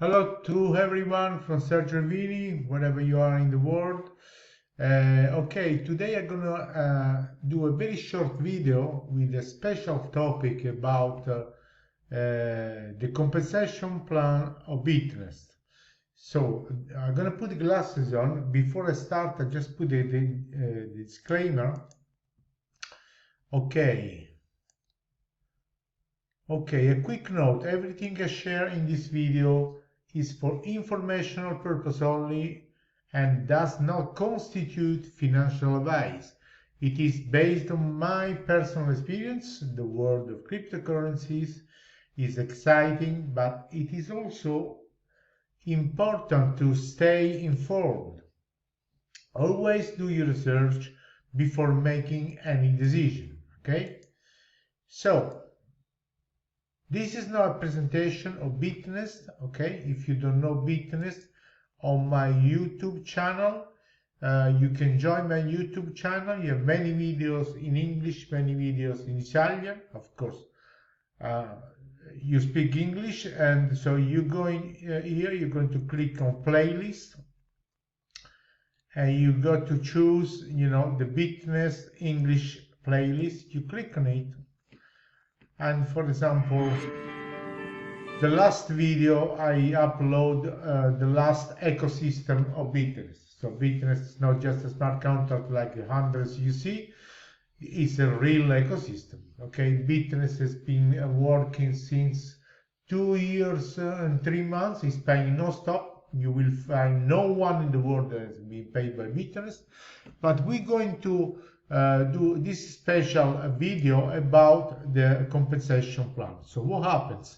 Hello to everyone from Sergio Vini, wherever you are in the world. Okay, today I'm gonna do a very short video with a special topic about the compensation plan of Bitnest. So I'm gonna put the glasses on. Before I start, I just put the disclaimer. Okay. Okay, a quick note. Everything I share in this video is for informational purpose only and does not constitute financial advice. It is based on my personal experience. The world of cryptocurrencies is exciting, but it is also important to stay informed. Always do your research before making any decision, okay? So, this is not a presentation of Bitnest, okay? If you don't know Bitnest, on my YouTube channel, you can join my YouTube channel. You have many videos in English, many videos in Italian, of course. You speak English, and so you're going here, you're going to click on playlist, and you got to choose, the Bitnest English playlist. You click on it, and for example, the last video I upload the last ecosystem of Bitnest. So Bitnest is not just a smart contract like the hundreds you see, it's a real ecosystem. Okay, Bitnest has been working since 2 years and 3 months. It's paying no stop. You will find no one in the world that has been paid by Bitnest. But we're going to do this special video about the compensation plan. So what happens?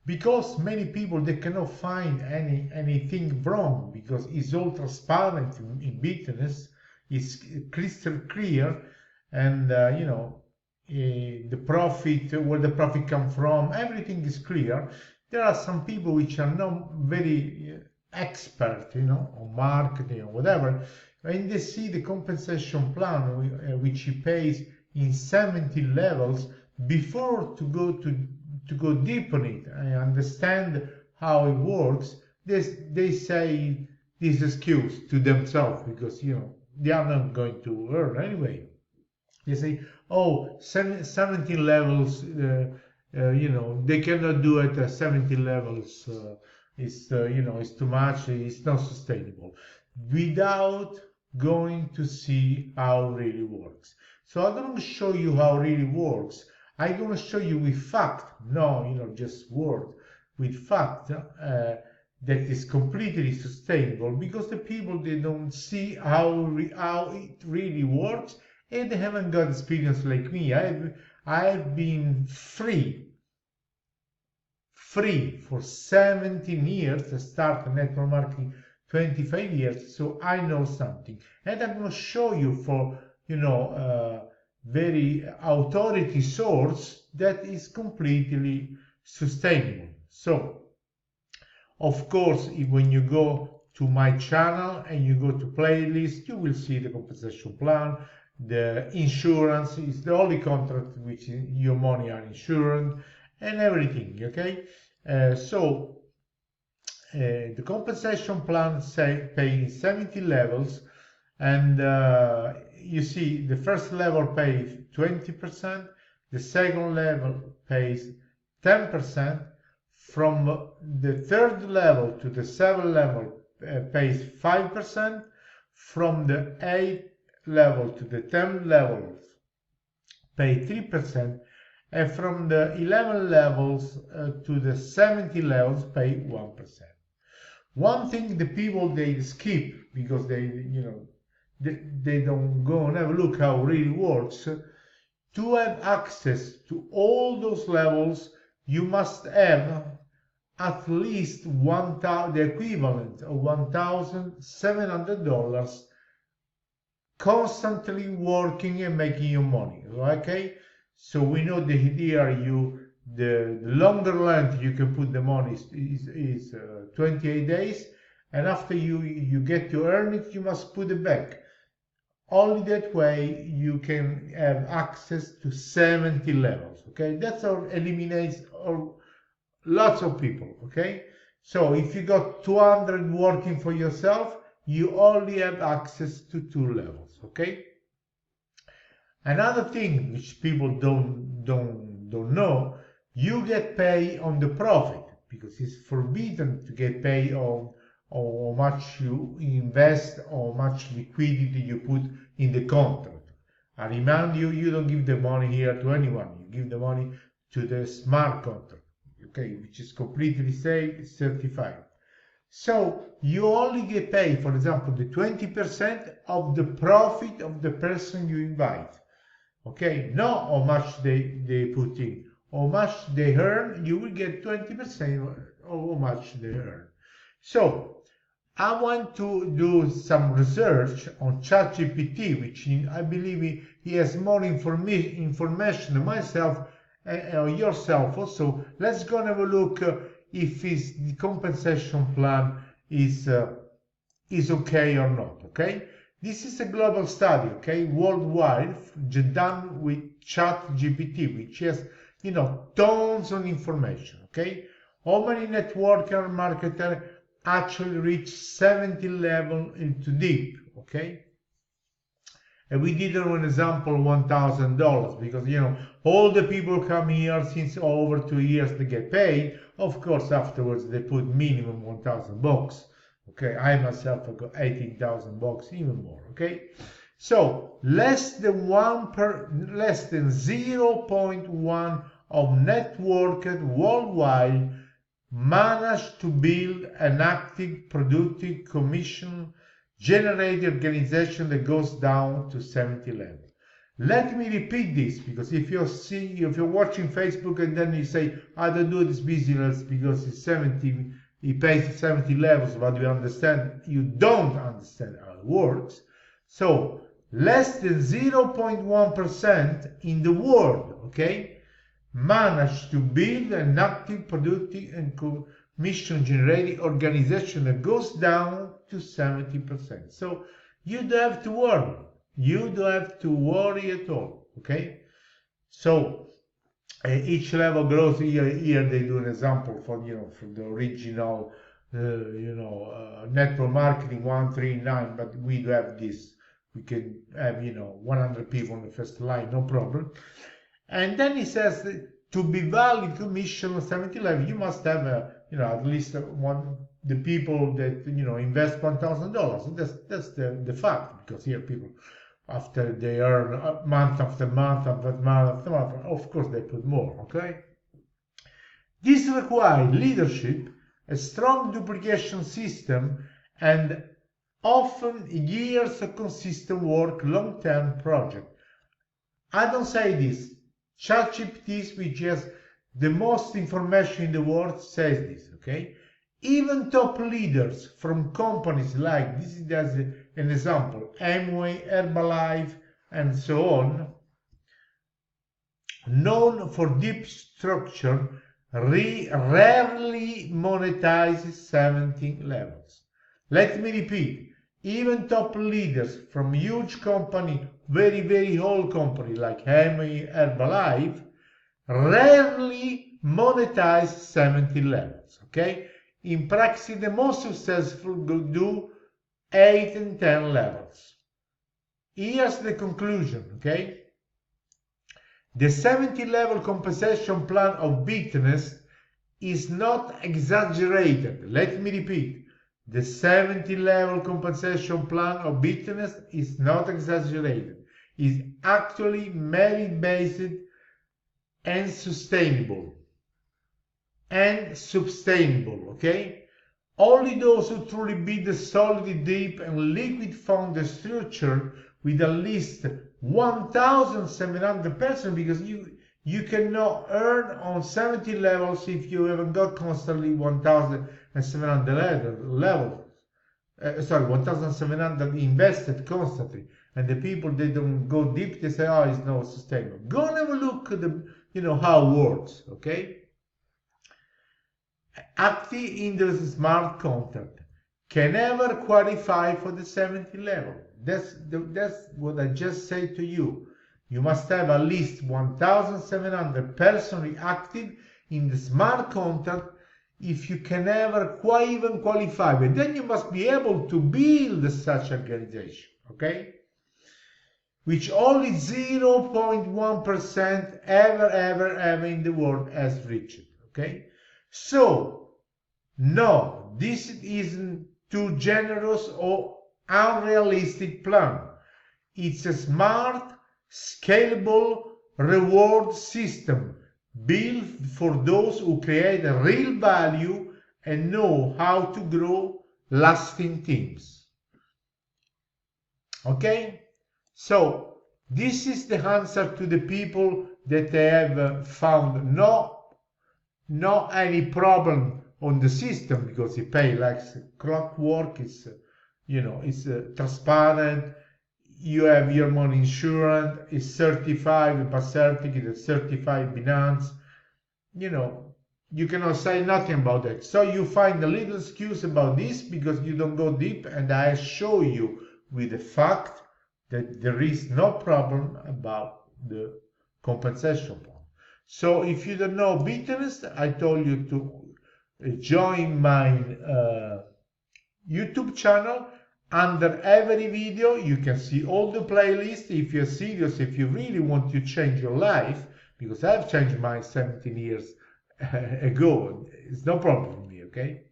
Because many people, they cannot find anything wrong, because it's all transparent in Bitnest, it's crystal clear, and the profit, where the profit come from, everything is clear. There are some people which are not very expert, on marketing or whatever, and they see the compensation plan which he pays in 70 levels before to go deep on it and understand how it works. They say this excuse to themselves, because they are not going to earn anyway. They say, oh, 17 levels, they cannot do it at 70 levels. It's too much. It's not sustainable, without going to see how it really works. So I'm going to show you how it really works. I'm going to show you with fact, no, just word, with fact, that is completely sustainable, because the people, they don't see how it really works, and they haven't got experience like me. I've been free for 17 years. I started network marketing 25 years, so I know something, and I'm going to show you for very authority source that is completely sustainable. So of course, when you go to my channel and you go to playlist, you will see the compensation plan. The insurance is the only contract which your money are insured, and everything. Okay, so the compensation plan paying 70 levels, and you see the first level pays 20%, the second level pays 10%, from the third level to the seventh level pays 5%, from the 8th level to the 10th level pay 3%, and from the 11 levels to the 70 levels pay 1%. One thing the people, they skip, because they don't go and have a look how it really works. To have access to all those levels, you must have at least the equivalent of $1,700 constantly working and making you money. Okay, so we know the idea, the longer length you can put the money is 28 days, and after you get to earn it, you must put it back. Only that way you can have access to 70 levels. Okay, that's all eliminates lots of people. Okay, So if you got 200 working for yourself, you only have access to 2 levels, okay? Another thing which people don't know, you get paid on the profit, because it's forbidden to get paid on how much you invest or how much liquidity you put in the contract. I remind you, you don't give the money here to anyone. You give the money to the smart contract, okay, which is completely safe, certified. So you only get paid, for example, the 20% of the profit of the person you invite. Okay, not how much they put in. How much they earn, you will get 20% of how much they earn. So I want to do some research on ChatGPT, which I believe he has more information than myself and yourself also. Let's go and have a look if his compensation plan is okay or not. Okay, this is a global study, okay, worldwide, done with ChatGPT, which has tons of information. Okay, how many networker marketer actually reach 70 level into deep, okay? And we did an example $1,000 because all the people come here since over 2 years they get paid. Of course, afterwards they put minimum $1,000. Okay, I myself have got $18,000, even more. Okay, so less than 0.1 of networked worldwide managed to build an active, productive, commission-generated organization that goes down to 70 level. Let me repeat this, because if you're watching Facebook and then you say, I don't do this business because it's 70, it pays 70 levels, but you don't understand how it works. So less than 0.1% in the world, okay, managed to build an active, productive, and commission-generating organization that goes down to 70%. So you don't have to worry. You don't have to worry at all. Okay. So each level grows. Here they do an example for from the original network marketing 139, but we do have this. We can have 100 people on the first line, no problem. And then he says that to be valid commission 70 level, you must have at least the people that invest $1,000. That's the fact, because here people, after they earn month after month after month after month, of course they put more. Okay. This requires leadership, a strong duplication system, and often years of consistent work, long-term project. I don't say this. ChatGPT, which has the most information in the world, says this, okay? Even top leaders from companies like, this is as an example, Amway, Herbalife, and so on, known for deep structure, rarely monetize 70 levels. Let me repeat. Even top leaders from huge company, very old company like Amway, Herbalife, rarely monetize 70 levels. Okay, in practice, the most successful do 8 and 10 levels. Here's the conclusion. Okay, the 70 level compensation plan of Bitnest is not exaggerated. Let me repeat. The 70 level compensation plan of Bitnest is not exaggerated. It's actually merit-based and sustainable. Okay? Only those who truly build a solid, deep, and liquid fund structure with at least 1,700 percent, because you cannot earn on 70 levels if you haven't got constantly 1,700 levels. 1,700 invested constantly, and the people, they don't go deep. They say, "Oh, it's not sustainable." Go and have a look at how it works. Okay. Active industry smart contract can never qualify for the 70 level. That's what I just said to you. You must have at least 1,700 personally active in the smart contract if you can ever even qualify, but then you must be able to build such organization, okay? Which only 0.1% ever in the world has reached, okay? So, no, this isn't too generous or unrealistic plan. It's a smart, scalable reward system built for those who create a real value and know how to grow lasting teams. Okay? So, this is the answer to the people that have found no any problem on the system, because they pay like clockwork. It's it's transparent. You have your money insured. It's certified by certificate. It's certified Binance. You cannot say nothing about that. So you find a little excuse about this because you don't go deep, and I show you with the fact that there is no problem about the compensation plan. So if you don't know Bitnest, I told you to join my YouTube channel. Under every video you can see all the playlists. If you're serious, if you really want to change your life, because I've changed mine 17 years ago, it's no problem for me, okay?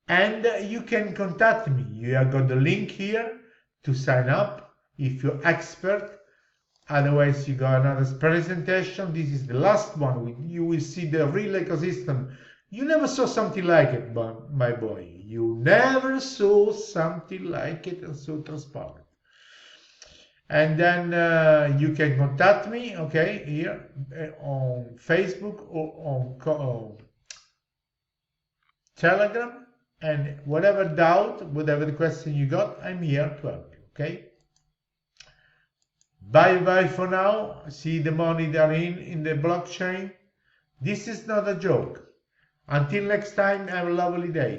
And you can contact me. You have got the link here to sign up if you're expert. Otherwise, you got another presentation. This is the last one. You will see the real ecosystem. You never saw something like it, my boy. You never saw something like it, and so transparent. And then you can contact me, okay, here on Facebook or on Telegram. And whatever doubt, whatever the question you got, I'm here to help you, okay? Bye for now. See the money that are in the blockchain. This is not a joke. Until next time, have a lovely day.